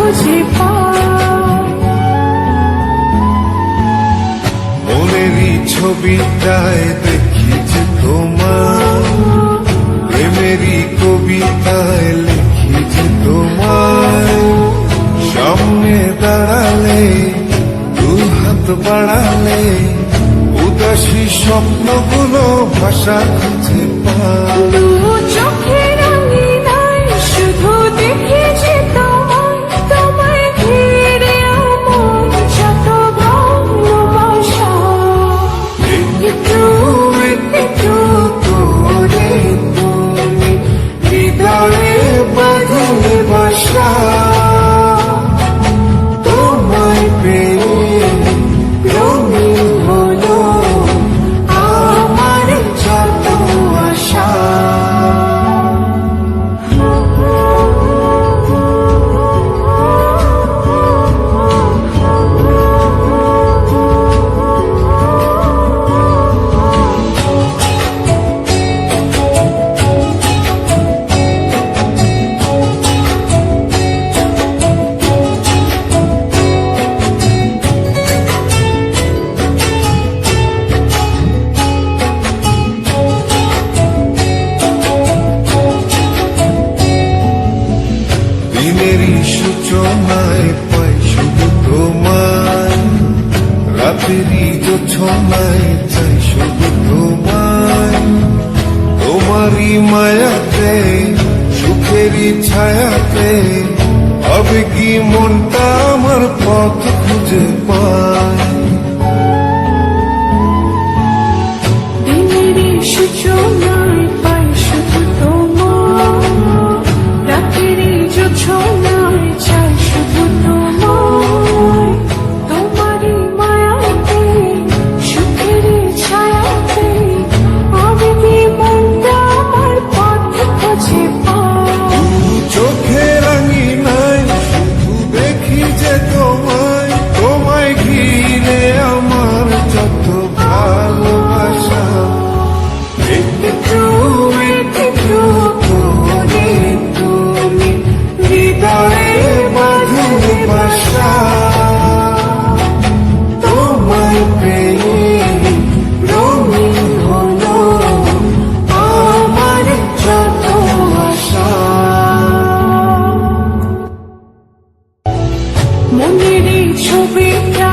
খুঁজে পাই। মনেরই ছবিটায় দেখি যে তোমার, প্রেমেরই কবিতায় লিখি যে তোমায়। সামনে দাঁড়ালে, দু হাত বাড়ালে, উদাসী স্বপ্নগুলো ভাষা খুঁজে পায়। দু চোখের আঙিনায় শুধু দেখি যে তোমায়, তোমায় ঘিরে আমার যত ভালোবাসা। একটু একটু করে তুমি হৃদয়ে বাঁধলে বাসা। তোমায় পেয়ে রঙিন হলো আমার যত আশা। দিনেরই সূচনায় পাই শুধু তোমায়, রাতেরই জোছনায় চাই শুধু তোমায়। তোমারই মায়াতে, সুখেরই ছায়াতে, হবে কি মনটা আমার পথ খুঁজে পায়। দিনেরই সূচনায় পাই শুধু তোমায়, রাতেরই জোছনায় চাই শুধু তোমায়। তোমারই মায়াতে, সুখেরই ছায়াতে, হবে কি মনটা আমার পথ খুঁজে পায়। চোখের আঙিনায় শুধু দেখি যে তোমায়, তোমায় ঘিরে আমার যত ভালোবাসা। একটু একটু করে তুমি হৃদয়ে বাঁধলে বাসা। তোমায় পেয়ে রঙিন হলো আমার যত আশা। মনেরই ছবিটা